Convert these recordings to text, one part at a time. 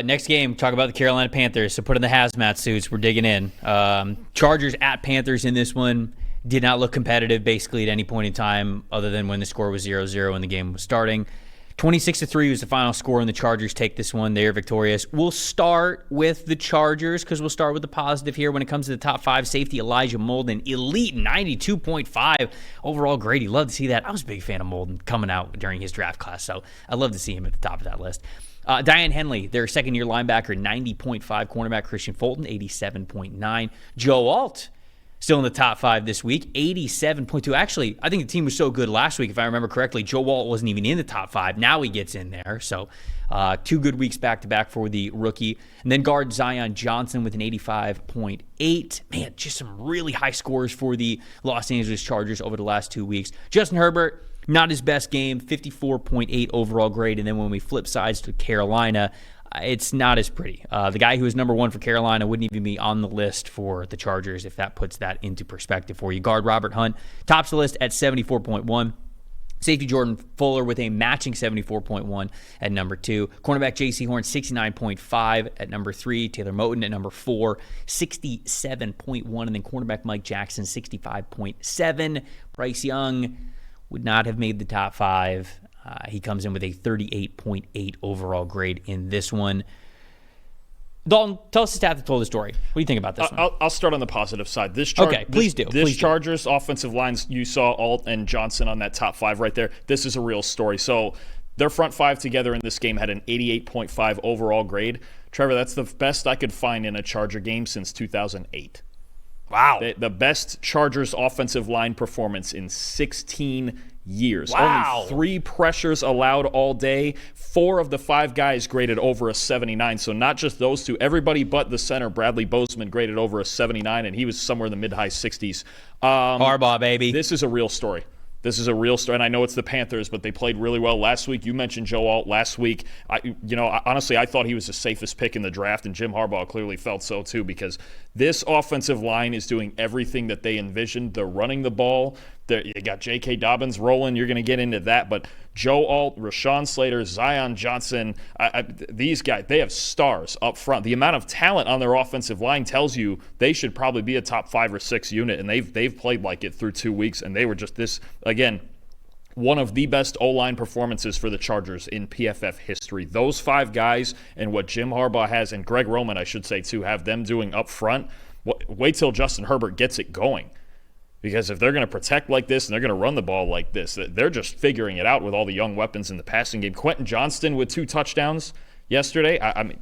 Next game, talk about the Carolina Panthers. So put in the hazmat suits. We're digging in. Chargers at Panthers in this one did not look competitive basically at any point in time other than when the score was 0-0 when the game was starting. 26-3 was the final score, and the Chargers take this one. They are victorious. We'll start with the Chargers because we'll start with the positive here when it comes to the top five. Safety Elijah Molden, elite 92.5 overall grade. You love to see that. I was a big fan of Molden coming out during his draft class, so I love to see him at the top of that list. Diane Henley, their second-year linebacker, 90.5. Cornerback Christian Fulton, 87.9. Joe Alt, still in the top five this week, 87.2. Actually, I think the team was so good last week, if I remember correctly, Joe Alt wasn't even in the top five. Now he gets in there. So 2 good weeks back-to-back for the rookie. And then guard Zion Johnson with an 85.8. Man, just some really high scores for the Los Angeles Chargers over the last 2 weeks. Justin Herbert, not his best game, 54.8 overall grade. And then when we flip sides to Carolina, it's not as pretty. The guy who was number one for Carolina wouldn't even be on the list for the Chargers, if that puts that into perspective for you. Guard Robert Hunt tops the list at 74.1. Safety Jordan Fuller with a matching 74.1 at number 2. Cornerback J.C. Horn, 69.5 at number 3. Taylor Moton at number 4, 67.1. And then cornerback Mike Jackson, 65.7. Bryce Young would not have made the top 5. He comes in with a 38.8 overall grade in this one. Dalton, tell us the stat that told the story. What do you think about this one? I'll start on the positive side. Please do. This Chargers offensive lines, you saw Alt and Johnson on that top 5 right there. This is a real story. So their front 5 together in this game had an 88.5 overall grade. Trevor, that's the best I could find in a Charger game since 2008. Wow. The best Chargers offensive line performance in 16 years. Wow. Only 3 pressures allowed all day. 4 of the 5 guys graded over a 79. So not just those 2. Everybody but the center, Bradley Bozeman, graded over a 79, and he was somewhere in the mid-high 60s. Harbaugh, baby. This is a real story. This is a real story, and I know it's the Panthers, but they played really well last week. You mentioned Joe Alt last week. Honestly, I thought he was the safest pick in the draft, and Jim Harbaugh clearly felt so too, because this offensive line is doing everything that they envisioned. They're running the ball. You got J.K. Dobbins rolling. You're going to get into that, but Joe Alt, Rashawn Slater, Zion Johnson, these guys, they have stars up front. The amount of talent on their offensive line tells you they should probably be a top 5 or 6 unit, and they've played like it through 2 weeks, and they were just this, again, one of the best O-line performances for the Chargers in PFF history. Those 5 guys and what Jim Harbaugh has, and Greg Roman, I should say, too, have them doing up front. Wait till Justin Herbert gets it going. Because if they're going to protect like this and they're going to run the ball like this, they're just figuring it out with all the young weapons in the passing game. Quentin Johnston with 2 touchdowns yesterday. I mean,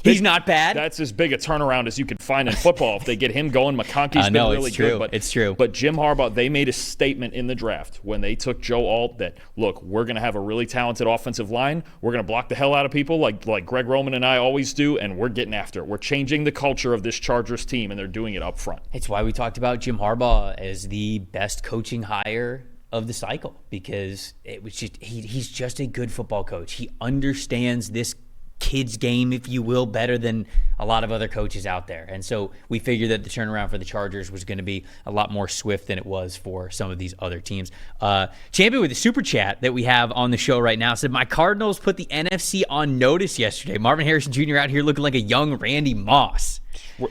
he's not bad. That's as big a turnaround as you can find in football. If they get him going, McConkey's been really good. But it's true. But Jim Harbaugh, they made a statement in the draft when they took Joe Alt that, look, we're going to have a really talented offensive line. We're going to block the hell out of people like Greg Roman and I always do, and we're getting after it. We're changing the culture of this Chargers team, and they're doing it up front. It's why we talked about Jim Harbaugh as the best coaching hire of the cycle, because it was just he's just a good football coach. He understands this kid's game, if you will, better than a lot of other coaches out there. And so we figured that the turnaround for the Chargers was going to be a lot more swift than it was for some of these other teams. Champion with the super chat that we have on the show right now said, my Cardinals put the NFC on notice yesterday. Marvin Harrison Jr. out here looking like a young Randy Moss.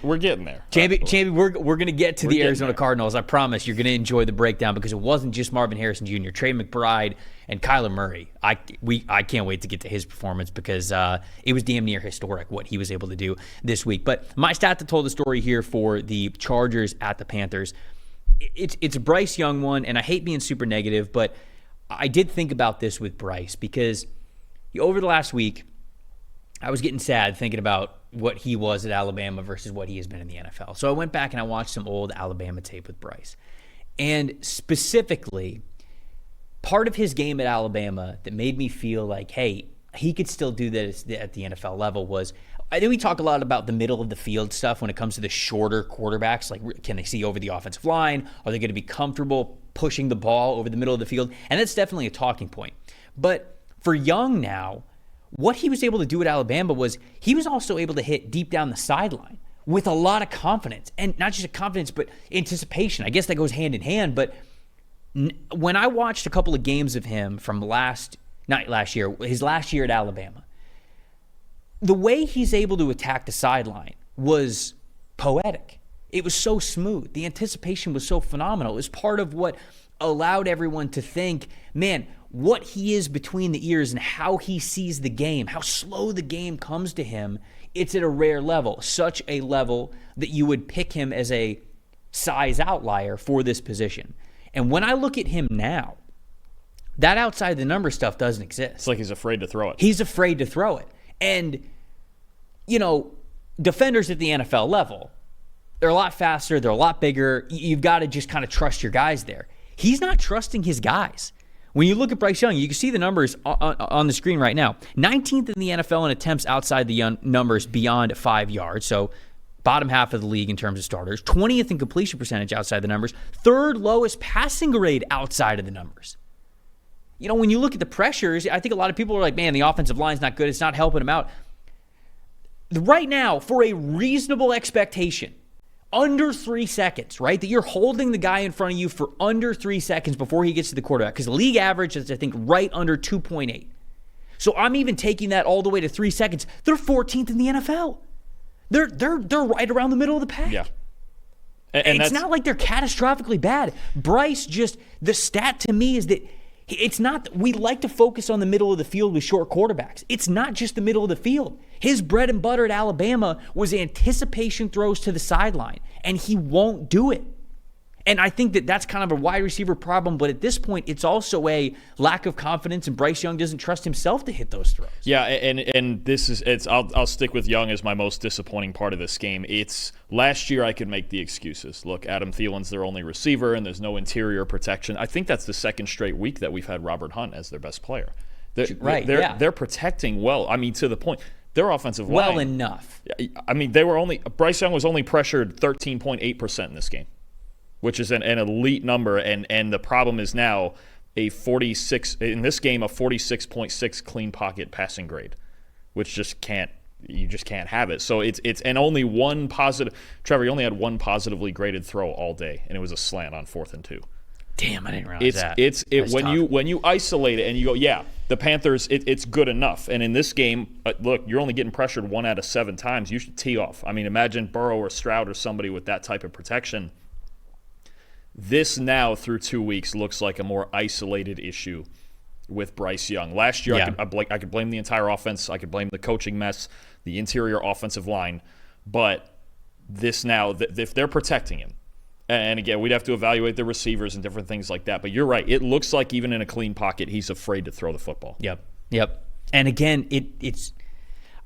We're getting there. Champion, we're going to get to the Arizona Cardinals. I promise you're going to enjoy the breakdown, because it wasn't just Marvin Harrison Jr., Trey McBride, and Kyler Murray. I can't wait to get to his performance, because it was damn near historic what he was able to do this week. But my stat that told the story here for the Chargers at the Panthers, it's a Bryce Young one, and I hate being super negative, but I did think about this with Bryce, because over the last week, I was getting sad thinking about what he was at Alabama versus what he has been in the NFL. So I went back and I watched some old Alabama tape with Bryce. And specifically, part of his game at Alabama that made me feel like, hey, he could still do that at the NFL level was, I think we talk a lot about the middle of the field stuff when it comes to the shorter quarterbacks. Like, can they see over the offensive line? Are they going to be comfortable pushing the ball over the middle of the field? And that's definitely a talking point. But for Young now, what he was able to do at Alabama was he was also able to hit deep down the sideline with a lot of confidence. And not just a confidence, but anticipation. I guess that goes hand in hand. But when I watched a couple of games of him from his last year at Alabama, the way he's able to attack the sideline was poetic. It was so smooth. The anticipation was so phenomenal. It was part of what allowed everyone to think, man, what he is between the ears and how he sees the game, how slow the game comes to him, it's at a rare level, such a level that you would pick him as a size outlier for this position. And when I look at him now, that outside the number stuff doesn't exist. It's like he's afraid to throw it. He's afraid to throw it. And, you know, defenders at the NFL level, they're a lot faster, they're a lot bigger. You've got to just kind of trust your guys there. He's not trusting his guys. When you look at Bryce Young, you can see the numbers on the screen right now. 19th in the NFL in attempts outside the numbers beyond 5 yards, so bottom half of the league in terms of starters. 20th in completion percentage outside the numbers. Third lowest passing grade outside of the numbers. You know, when you look at the pressures, I think a lot of people are like, man, the offensive line's not good. It's not helping him out. Right now, for a reasonable expectation, under 3 seconds, right? That you're holding the guy in front of you for under 3 seconds before he gets to the quarterback. Because the league average is, I think, right under 2.8. So I'm even taking that all the way to 3 seconds. They're 14th in the NFL. They're right around the middle of the pack. Yeah. And it's not like they're catastrophically bad. Bryce just, the stat to me is that it's not, we like to focus on the middle of the field with short quarterbacks. It's not just the middle of the field. His bread and butter at Alabama was anticipation throws to the sideline, and he won't do it. And I think that that's kind of a wide receiver problem, but at this point, it's also a lack of confidence, and Bryce Young doesn't trust himself to hit those throws. Yeah, and this is I'll stick with Young as my most disappointing part of this game. It's last year I could make the excuses. Look, Adam Thielen's their only receiver, and there's no interior protection. I think that's the second straight week that we've had Robert Hunt as their best player. They're protecting well. I mean, to the point. Their offensive line. Well enough. I mean, Bryce Young was only pressured 13.8% in this game, which is an elite number, and the problem is now a 46.6 clean pocket passing grade, which you just can't have it. So it's and only one positive. Trevor, you only had one positively graded throw all day, and it was a slant on 4th and 2. Damn, I didn't realize that. When you isolate it and you go, yeah, the Panthers, it's good enough. And in this game, look, you're only getting pressured 1 out of 7 times. You should tee off. I mean, imagine Burrow or Stroud or somebody with that type of protection. This now, through 2 weeks, looks like a more isolated issue with Bryce Young. Last year, I could blame the entire offense. I could blame the coaching mess, the interior offensive line. But this now, if they're protecting him, and again, we'd have to evaluate the receivers and different things like that. But you're right. It looks like even in a clean pocket, he's afraid to throw the football. Yep. And again, it's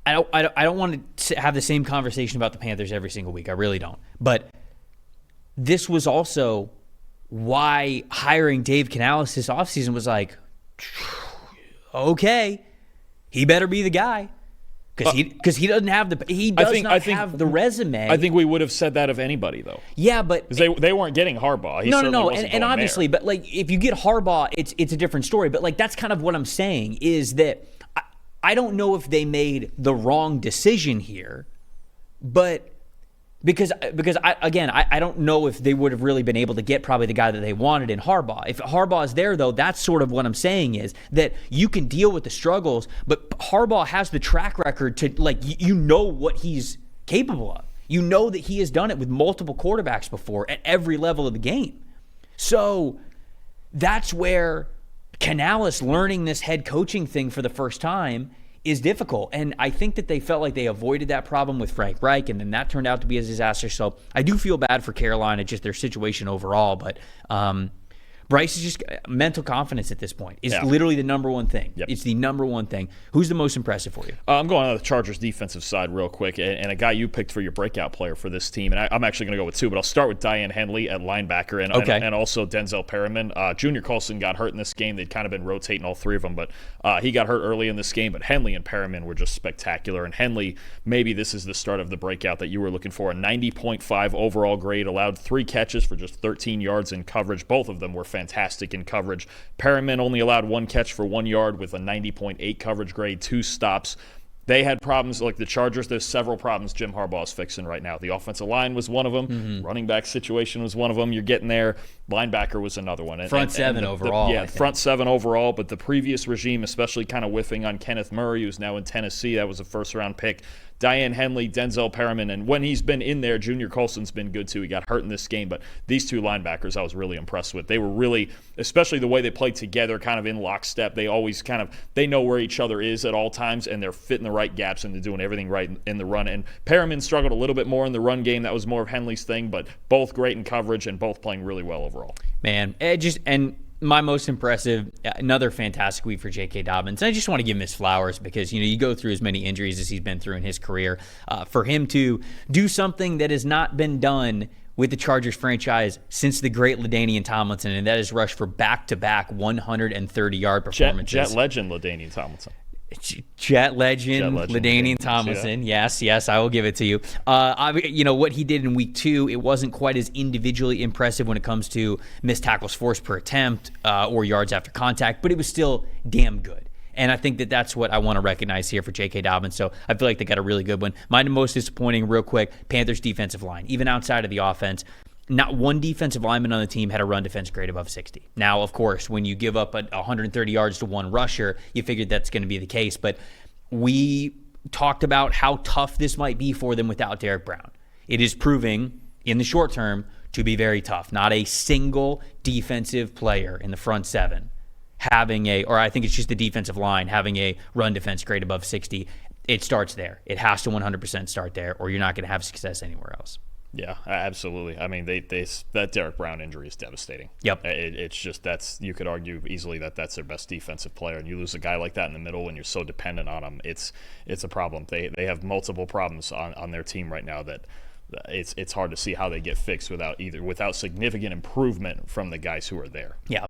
I don't want to have the same conversation about the Panthers every single week. I really don't. But this was also why hiring Dave Canales this offseason was like, okay, he better be the guy. Because he doesn't have the resume. I think we would have said that of anybody, though. Yeah, but they weren't getting Harbaugh. No, and obviously, but like if you get Harbaugh, it's a different story. But like that's kind of what I'm saying is that I don't know if they made the wrong decision here, but because I don't know if they would have really been able to get probably the guy that they wanted in Harbaugh. If Harbaugh is there, though, that's sort of what I'm saying is that you can deal with the struggles, but Harbaugh has the track record to, like, you know what he's capable of. You know that he has done it with multiple quarterbacks before at every level of the game. So that's where Canales learning this head coaching thing for the first time is difficult. And I think that they felt like they avoided that problem with Frank Reich, and then that turned out to be a disaster. So I do feel bad for Carolina, just their situation overall. But Bryce is just mental confidence at this point. It's literally the number one thing. Yep. It's the number one thing. Who's the most impressive for you? I'm going on the Chargers defensive side real quick, and a guy you picked for your breakout player for this team, and I'm actually going to go with 2, but I'll start with Diane Henley at linebacker and also Denzel Perriman. Junior Colson got hurt in this game. They'd kind of been rotating all 3 of them, but he got hurt early in this game, but Henley and Perriman were just spectacular, and Henley, maybe this is the start of the breakout that you were looking for. A 90.5 overall grade, allowed 3 catches for just 13 yards in coverage. Both of them were fantastic in coverage. Perriman only allowed 1 catch for 1 yard with a 90.8 coverage grade, 2 stops. they had problems like the Chargers. There's several problems Jim Harbaugh is fixing right now. The offensive line was one of them. Running back situation was one of them. You're getting there. Linebacker was another one. Front seven overall. Front seven overall. But the previous regime, especially kind of whiffing on Kenneth Murray, who's now in Tennessee. That was a first-round pick. Diane Henley, Denzel Perriman, and when he's been in there, Junior Colson's been good too. He got hurt in this game, but these two linebackers I was really impressed with. They were really, especially the way they played together, kind of in lockstep. They always they know where each other is at all times, and they're fitting the right gaps and they're doing everything right in the run. And Perriman struggled a little bit more in the run game. That was more of Henley's thing, but both great in coverage and both playing really well overall. Man, my most impressive, another fantastic week for J.K. Dobbins. And I just want to give him his flowers because, you go through as many injuries as he's been through in his career. For him to do something that has not been done with the Chargers franchise since the great LaDainian Tomlinson, and that is rush for back-to-back 130-yard performances. Jet legend LaDainian Tomlinson. Jet legend LaDainian Tomlinson. Yeah. Yes, I will give it to you. What he did in week 2, it wasn't quite as individually impressive when it comes to missed tackles forced per attempt or yards after contact, but it was still damn good. And I think that's what I want to recognize here for J.K. Dobbins. So I feel like they got a really good one. Mine most disappointing, real quick, Panthers defensive line. Even outside of the offense, not one defensive lineman on the team had a run defense grade above 60. Now, of course, when you give up 130 yards to one rusher, you figured that's going to be the case. But we talked about how tough this might be for them without Derek Brown. It is proving, in the short term, to be very tough. Not a single defensive player in the front seven having I think it's just the defensive line, having a run defense grade above 60. It starts there. It has to 100% start there, or you're not going to have success anywhere else. Yeah, absolutely. I mean, that Derek Brown injury is devastating. Yep. It's just you could argue easily that's their best defensive player, and you lose a guy like that in the middle when you're so dependent on him. It's a problem. They have multiple problems on their team right now that it's hard to see how they get fixed without significant improvement from the guys who are there. Yeah.